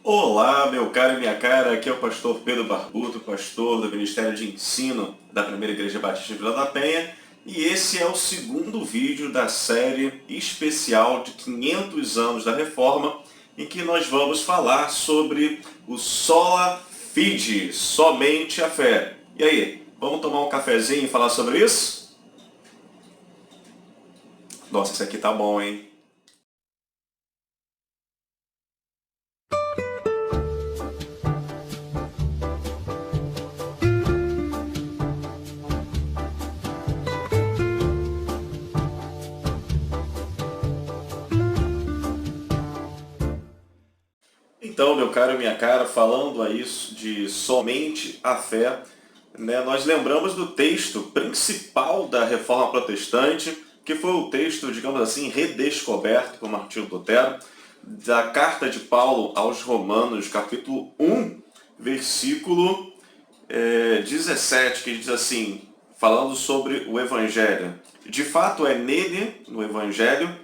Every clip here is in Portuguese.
Olá, meu caro e minha cara, aqui é o pastor Pedro Barbuto, pastor do Ministério de Ensino da Primeira Igreja Batista de Vila da Penha, e esse é o segundo vídeo da série especial de 500 anos da Reforma, em que nós vamos falar sobre o Sola Fide, somente a fé. E aí, vamos tomar um cafezinho e falar sobre isso? Nossa, esse aqui tá bom, hein? Então, meu caro e minha cara, falando aí de somente a fé, né, nós lembramos do texto principal da Reforma Protestante, que foi o texto, digamos assim, redescoberto por Martinho Lutero, da Carta de Paulo aos Romanos, capítulo 1, versículo 17, que diz assim, falando sobre o Evangelho. De fato, é nele, no Evangelho,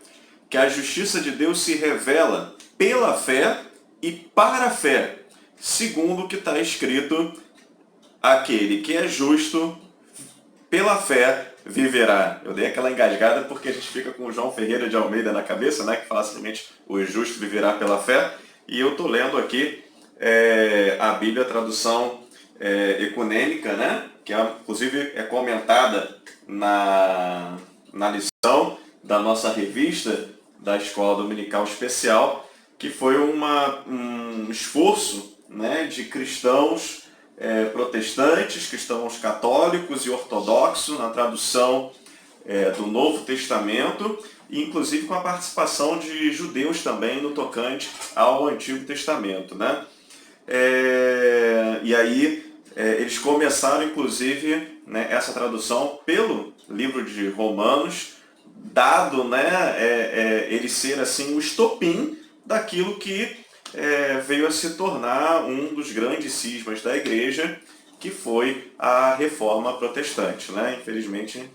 que a justiça de Deus se revela pela fé e para a fé, segundo o que está escrito, aquele que é justo, pela fé viverá. Eu dei aquela engasgada porque a gente fica com o João Ferreira de Almeida na cabeça, né, que fala simplesmente o justo viverá pela fé, e eu estou lendo aqui a Bíblia, a tradução ecumênica, né, que inclusive é comentada na lição da nossa revista da Escola Dominical Especial, que foi um esforço, né, de cristãos protestantes, cristãos católicos e ortodoxos na tradução do Novo Testamento, e inclusive com a participação de judeus também no tocante ao Antigo Testamento, né? E aí eles começaram, inclusive, né, essa tradução pelo livro de Romanos, dado, né, ele ser assim o estopim daquilo que veio a se tornar um dos grandes cismas da igreja, que foi a reforma protestante, né? Infelizmente,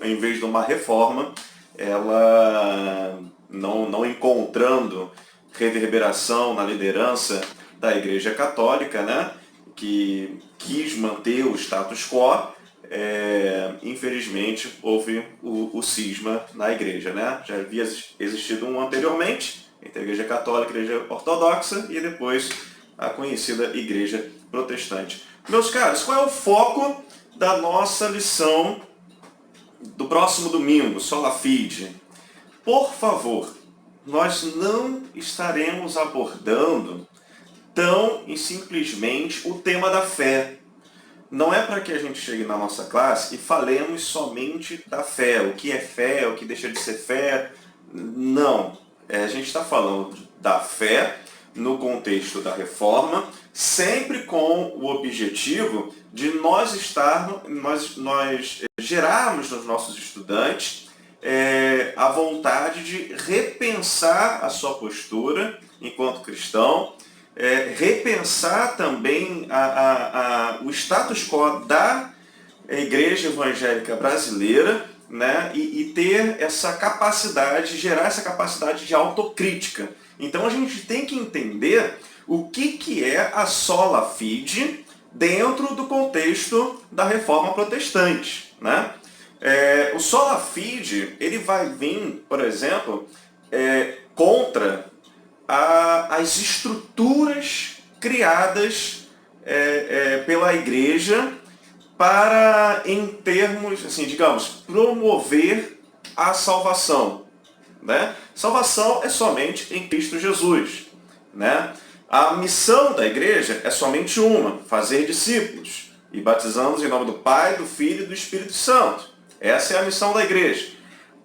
em vez de uma reforma, ela não encontrando reverberação na liderança da Igreja Católica, né, que quis manter o status quo, infelizmente houve o cisma na igreja, né? Já havia existido um anteriormente, entre a Igreja Católica e a Igreja Ortodoxa, e depois a conhecida Igreja Protestante. Meus caros, qual é o foco da nossa lição do próximo domingo, Sola Fide? Por favor, nós não estaremos abordando tão e simplesmente o tema da fé. Não é para que a gente chegue na nossa classe e falemos somente da fé, o que é fé, o que deixa de ser fé. Não. A gente está falando da fé no contexto da reforma, sempre com o objetivo de nós gerarmos nos nossos estudantes a vontade de repensar a sua postura enquanto cristão, repensar também o status quo da Igreja Evangélica Brasileira, né, e ter essa capacidade, gerar essa capacidade de autocrítica. Então a gente tem que entender o que é a Sola Fide dentro do contexto da Reforma Protestante, né? O Sola Fide, ele vai vir, por exemplo, contra as estruturas criadas pela igreja para, em termos, assim, digamos, promover a salvação, né? Salvação é somente em Cristo Jesus, né? A missão da igreja é somente uma, fazer discípulos e batizando-os em nome do Pai, do Filho e do Espírito Santo. Essa é a missão da igreja.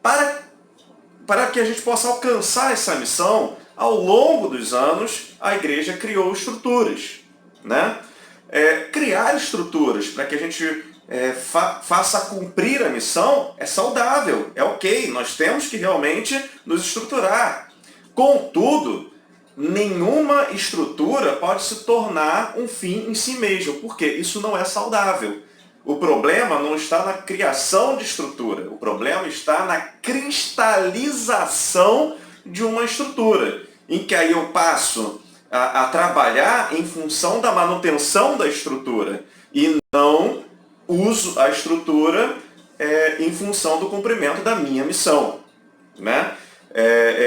Para que a gente possa alcançar essa missão, ao longo dos anos, a igreja criou estruturas, né? Criar estruturas para que a gente faça cumprir a missão é saudável, é ok, nós temos que realmente nos estruturar. Contudo, nenhuma estrutura pode se tornar um fim em si mesmo, porque isso não é saudável. O problema não está na criação de estrutura, o problema está na cristalização de uma estrutura, em que aí eu passo a trabalhar em função da manutenção da estrutura e não uso a estrutura em função do cumprimento da minha missão, né?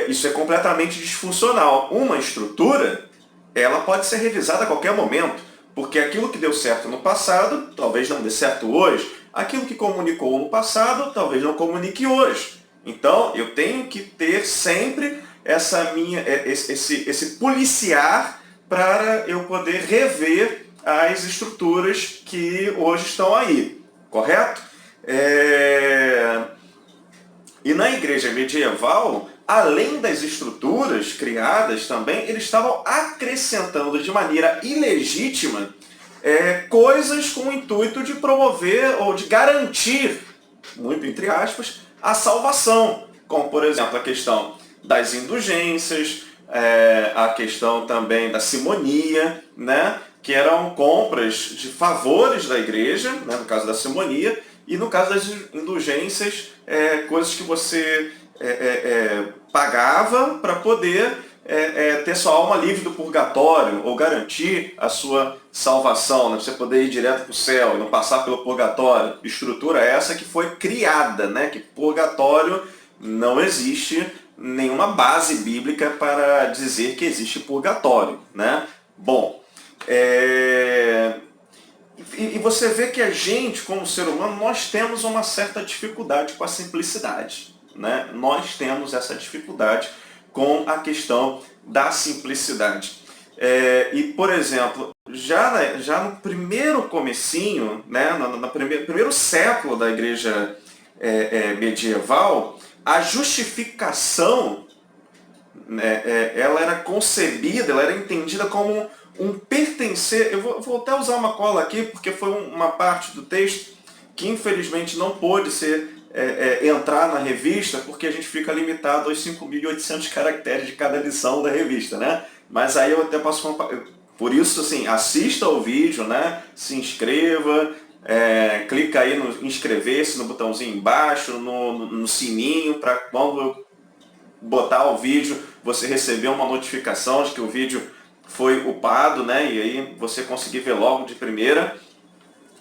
Isso é completamente disfuncional. Uma estrutura, ela pode ser revisada a qualquer momento, porque aquilo que deu certo no passado, talvez não dê certo hoje. Aquilo que comunicou no passado, talvez não comunique hoje. Então, eu tenho que ter sempre esse policiar para eu poder rever as estruturas que hoje estão aí, correto? E na igreja medieval, além das estruturas criadas também, eles estavam acrescentando de maneira ilegítima coisas com o intuito de promover ou de garantir, muito entre aspas, a salvação. Como, por exemplo, a questão das indulgências, a questão também da simonia, né? Que eram compras de favores da igreja, né? No caso da simonia, e no caso das indulgências, coisas que você pagava para poder ter sua alma livre do purgatório, ou garantir a sua salvação, né? Você poder ir direto para o céu e não passar pelo purgatório. Estrutura essa que foi criada, né? Que purgatório não existe nenhuma base bíblica para dizer que existe purgatório, né? Bom, e você vê que a gente, como ser humano, nós temos uma certa dificuldade com a simplicidade, né? Nós temos essa dificuldade com a questão da simplicidade. E, por exemplo, já no primeiro comecinho, né, no primeiro século da igreja medieval, a justificação, ela era concebida, ela era entendida como um pertencer. Eu vou até usar uma cola aqui, porque foi uma parte do texto que infelizmente não pôde entrar na revista, porque a gente fica limitado aos 5.800 caracteres de cada lição da revista, né? Mas aí eu até posso... Por isso, assim, assista ao vídeo, né? Se inscreva, clica aí no inscrever-se, no botãozinho embaixo, no sininho, para quando eu botar o vídeo, você receber uma notificação de que o vídeo foi upado, né? E aí você conseguir ver logo de primeira,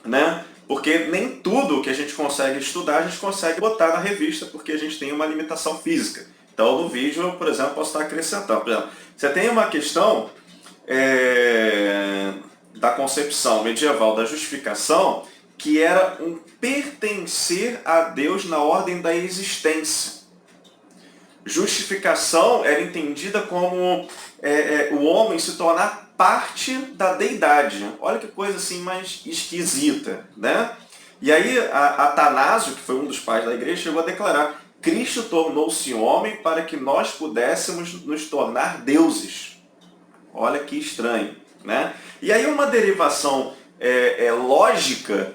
né? Porque nem tudo que a gente consegue estudar, a gente consegue botar na revista, porque a gente tem uma limitação física. Então, no vídeo, eu, por exemplo, posso estar acrescentando. Por exemplo, você tem uma questão da concepção medieval da justificação, que era um pertencer a Deus na ordem da existência. Justificação era entendida como o homem se tornar parte da deidade. Olha que coisa assim mais esquisita, né? E aí Atanásio, que foi um dos pais da igreja, chegou a declarar: Cristo tornou-se homem para que nós pudéssemos nos tornar deuses. Olha que estranho, né? E aí uma derivação lógica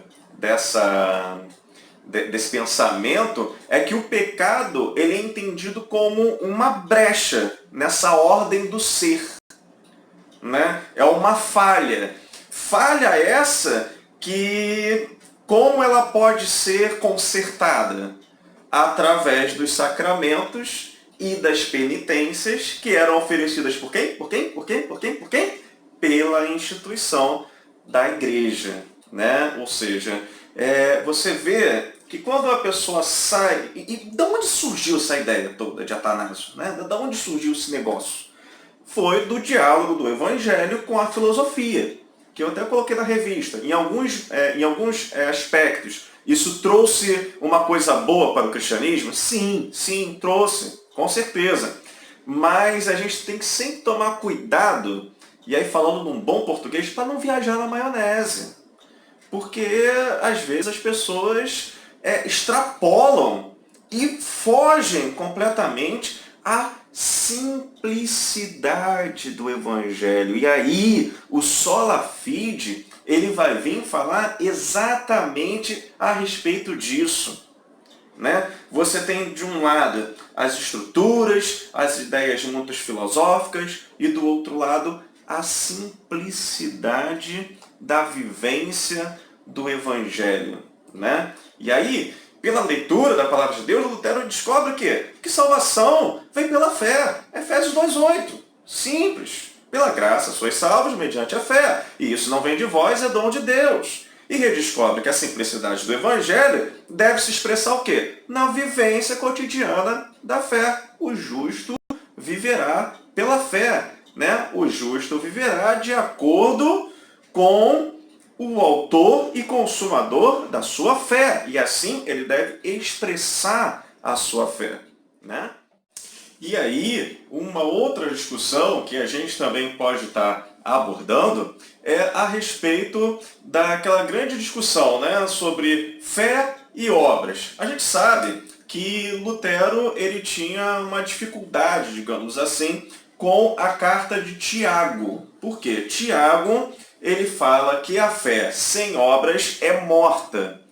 desse pensamento é que o pecado ele é entendido como uma brecha nessa ordem do ser, né? É uma falha. Falha essa que como ela pode ser consertada? Através dos sacramentos e das penitências que eram oferecidas por quem? Por quem? Por quem? Por quem? Por quem? Pela instituição da igreja, né? Ou seja, você vê que quando a pessoa sai... E de onde surgiu essa ideia toda de Atanásio? Né? De onde surgiu esse negócio? Foi do diálogo do Evangelho com a filosofia, que eu até coloquei na revista. Em alguns aspectos, isso trouxe uma coisa boa para o cristianismo? Sim, trouxe, com certeza. Mas a gente tem que sempre tomar cuidado, e aí falando num bom português, para não viajar na maionese. Porque, às vezes, as pessoas extrapolam e fogem completamente à simplicidade do Evangelho. E aí, o Sola Fide, ele vai vir falar exatamente a respeito disso, né? Você tem, de um lado, as estruturas, as ideias muito filosóficas, e do outro lado, a simplicidade da vivência do Evangelho, né? E aí, pela leitura da Palavra de Deus, Lutero descobre o quê? Que salvação vem pela fé. Efésios 2:8. Simples. Pela graça sois salvos mediante a fé, e isso não vem de vós, é dom de Deus. E redescobre que a simplicidade do Evangelho deve se expressar o quê? Na vivência cotidiana da fé. O justo viverá pela fé, né? O justo viverá de acordo com o autor e consumador da sua fé. E assim ele deve expressar a sua fé, né? E aí, uma outra discussão que a gente também pode estar abordando é a respeito daquela grande discussão, né, sobre fé e obras. A gente sabe que Lutero ele tinha uma dificuldade, digamos assim, com a carta de Tiago. Por quê? Tiago ele fala que a fé sem obras é morta,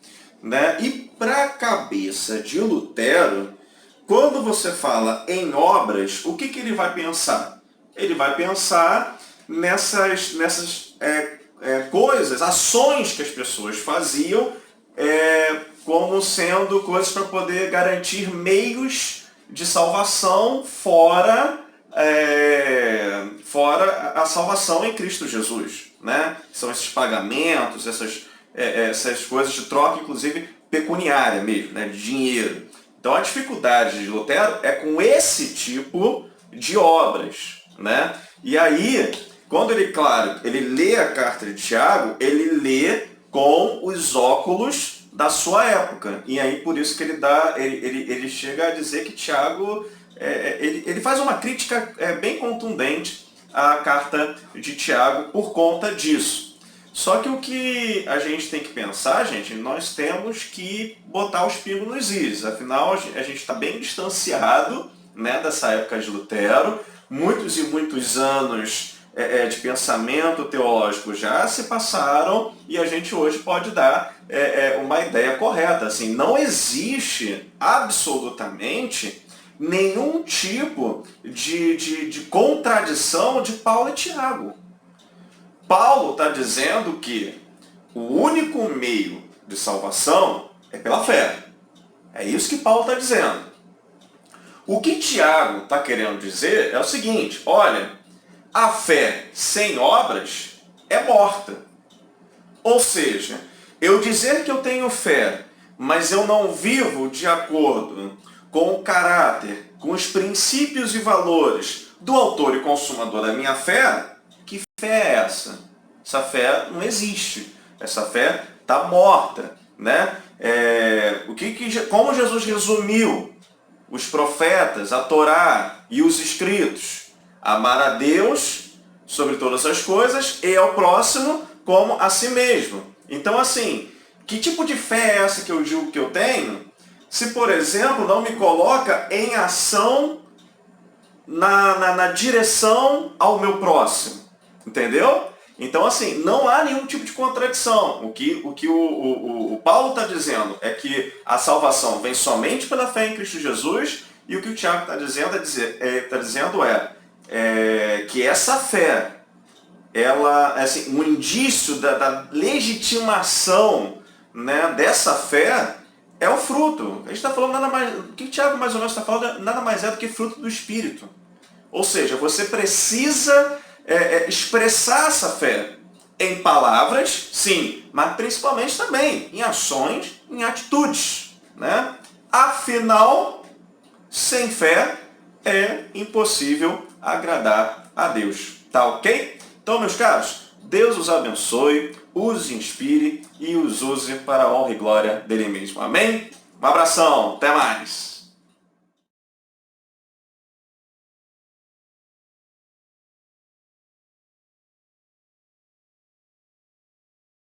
né? E para a cabeça de Lutero, quando você fala em obras, o que ele vai pensar? Ele vai pensar nessas coisas, ações que as pessoas faziam, como sendo coisas para poder garantir meios de salvação fora a salvação em Cristo Jesus, né? São esses pagamentos, essas coisas de troca, inclusive pecuniária mesmo, né? De dinheiro. Então a dificuldade de Lutero é com esse tipo de obras, né? E aí, quando ele lê a carta de Tiago, ele lê com os óculos da sua época. E aí por isso que ele chega a dizer que Tiago, ele faz uma crítica bem contundente à carta de Tiago por conta disso. Só que o que a gente tem que pensar, gente, nós temos que botar os pingos nos is. Afinal, a gente está bem distanciado, né, dessa época de Lutero. Muitos e muitos anos de pensamento teológico já se passaram e a gente hoje pode dar uma ideia correta. Assim, não existe absolutamente nenhum tipo de contradição de Paulo e Tiago. Paulo está dizendo que o único meio de salvação é pela fé. É isso que Paulo está dizendo. O que Tiago está querendo dizer é o seguinte: olha, a fé sem obras é morta. Ou seja, eu dizer que eu tenho fé, mas eu não vivo de acordo com o caráter, com os princípios e valores do autor e consumador da minha fé, que fé é essa? Essa fé não existe. Essa fé está morta, né? Como Jesus resumiu os profetas, a Torá e os escritos? Amar a Deus sobre todas as coisas e ao próximo como a si mesmo. Então, assim, que tipo de fé é essa que eu digo que eu tenho, se, por exemplo, não me coloca em ação na direção ao meu próximo? Entendeu? Então, assim, não há nenhum tipo de contradição. O que o Paulo está dizendo é que a salvação vem somente pela fé em Cristo Jesus, e o que o Tiago está dizendo é que essa fé, ela, assim, um indício da legitimação, né, dessa fé é o fruto. A gente está falando nada mais... O que o Tiago mais ou menos está falando nada mais é do que fruto do Espírito. Ou seja, você precisa expressar essa fé em palavras, sim, mas principalmente também em ações, em atitudes, né? Afinal, sem fé é impossível agradar a Deus. Tá ok? Então, meus caros, Deus os abençoe, os inspire e os use para a honra e glória dele mesmo. Amém? Um abração, até mais!